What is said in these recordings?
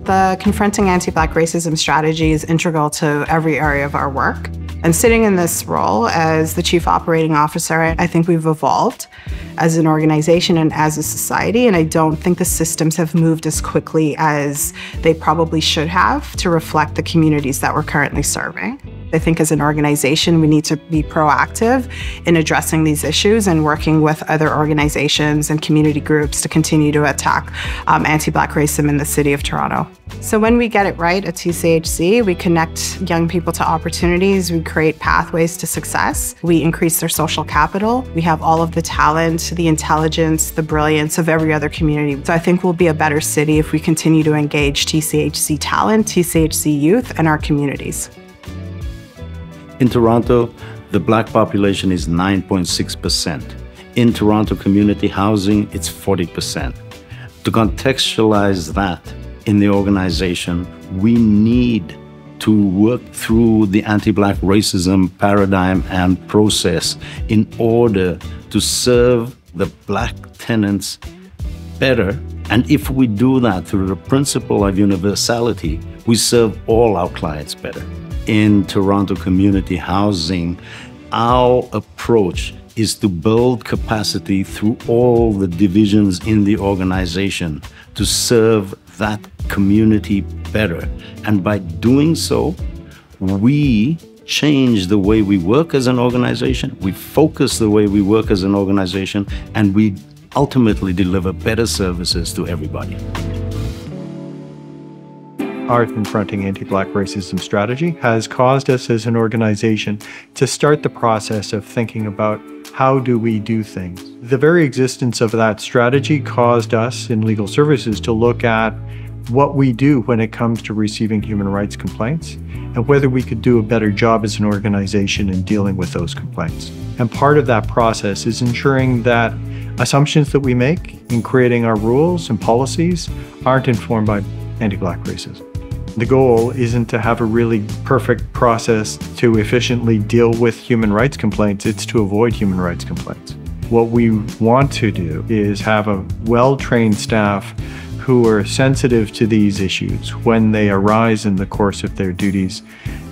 The Confronting Anti-Black Racism strategy is integral to every area of our work. And sitting in this role as the Chief Operating Officer, I think we've evolved as an organization and as a society, and I don't think the systems have moved as quickly as they probably should have to reflect the communities that we're currently serving. I think as an organization, we need to be proactive in addressing these issues and working with other organizations and community groups to continue to attack anti-Black racism in the city of Toronto. So when we get it right at TCHC, we connect young people to opportunities, we create pathways to success, we increase their social capital, we have all of the talent, the intelligence, the brilliance of every other community. So I think we'll be a better city if we continue to engage TCHC talent, TCHC youth, and our communities. In Toronto, the Black population is 9.6%. In Toronto community housing, it's 40%. To contextualize that in the organization, we need to work through the anti-Black racism paradigm and process in order to serve the Black tenants better. And if we do that through the principle of universality, we serve all our clients better. In Toronto community housing, our approach is to build capacity through all the divisions in the organization to serve that community better. And by doing so, we change the way we work as an organization, we focus the way we work as an organization, and we ultimately deliver better services to everybody. Our Confronting Anti-Black Racism strategy has caused us as an organization to start the process of thinking about how do we do things. The very existence of that strategy caused us in legal services to look at what we do when it comes to receiving human rights complaints and whether we could do a better job as an organization in dealing with those complaints. And part of that process is ensuring that assumptions that we make in creating our rules and policies aren't informed by anti-Black racism. The goal isn't to have a really perfect process to efficiently deal with human rights complaints, it's to avoid human rights complaints. What we want to do is have a well-trained staff who are sensitive to these issues when they arise in the course of their duties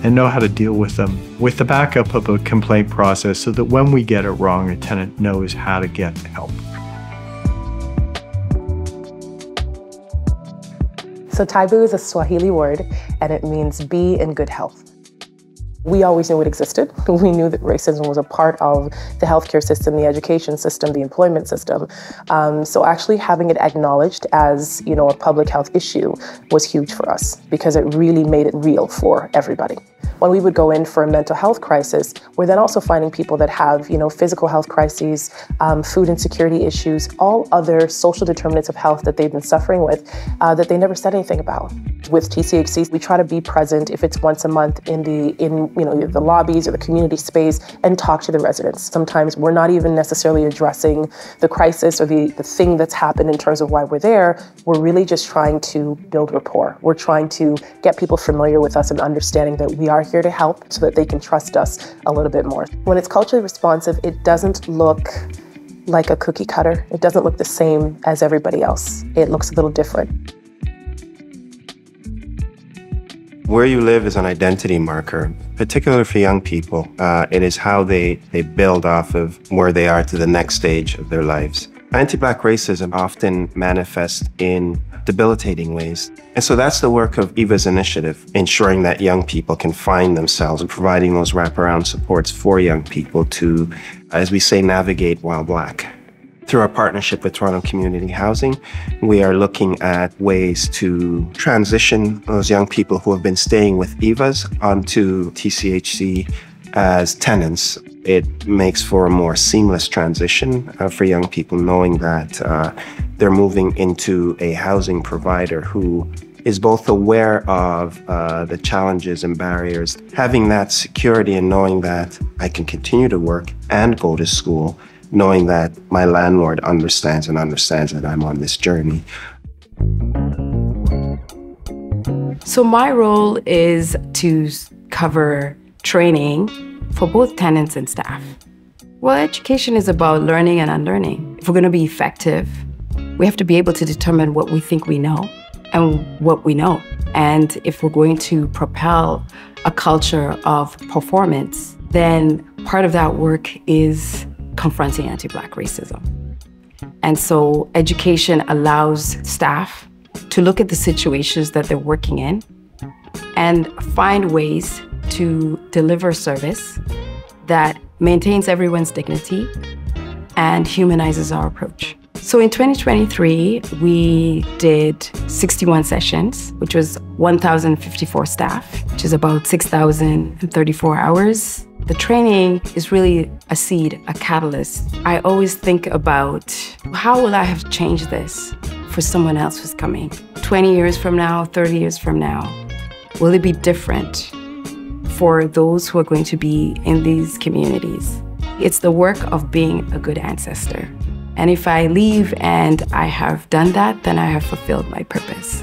and know how to deal with them with the backup of a complaint process so that when we get it wrong, a tenant knows how to get help. So Taibu is a Swahili word, and it means be in good health. We always knew it existed. We knew that racism was a part of the healthcare system, the education system, the employment system. So actually having it acknowledged as, a public health issue was huge for us because it really made it real for everybody. When we would go in for a mental health crisis, we're then also finding people that have, physical health crises, food insecurity issues, all other social determinants of health that they've been suffering with that they never said anything about. With TCHC, we try to be present if it's once a month in the lobbies or the community space and talk to the residents. Sometimes we're not even necessarily addressing the crisis or the thing that's happened in terms of why we're there. We're really just trying to build rapport. We're trying to get people familiar with us and understanding that we are here to help so that they can trust us a little bit more. When it's culturally responsive, it doesn't look like a cookie cutter. It doesn't look the same as everybody else. It looks a little different. Where you live is an identity marker, particularly for young people. It is how they build off of where they are to the next stage of their lives. Anti-Black racism often manifests in debilitating ways. And so that's the work of EVA's initiative, ensuring that young people can find themselves and providing those wraparound supports for young people to, as we say, navigate while Black. Through our partnership with Toronto Community Housing, we are looking at ways to transition those young people who have been staying with EVAs onto TCHC as tenants. It makes for a more seamless transition for young people, knowing that they're moving into a housing provider who is both aware of the challenges and barriers. Having that security and knowing that I can continue to work and go to school, knowing that my landlord understands that I'm on this journey. So my role is to cover training for both tenants and staff. Well, education is about learning and unlearning. If we're going to be effective, we have to be able to determine what we think we know and what we know. And if we're going to propel a culture of performance, then part of that work is confronting anti-Black racism. And so education allows staff to look at the situations that they're working in and find ways to deliver service that maintains everyone's dignity and humanizes our approach. So in 2023, we did 61 sessions, which was 1,054 staff, which is about 6,034 hours. The training is really a seed, a catalyst. I always think about how will I have changed this for someone else who's coming? 20 years from now, 30 years from now, will it be different for those who are going to be in these communities? It's the work of being a good ancestor. And if I leave and I have done that, then I have fulfilled my purpose.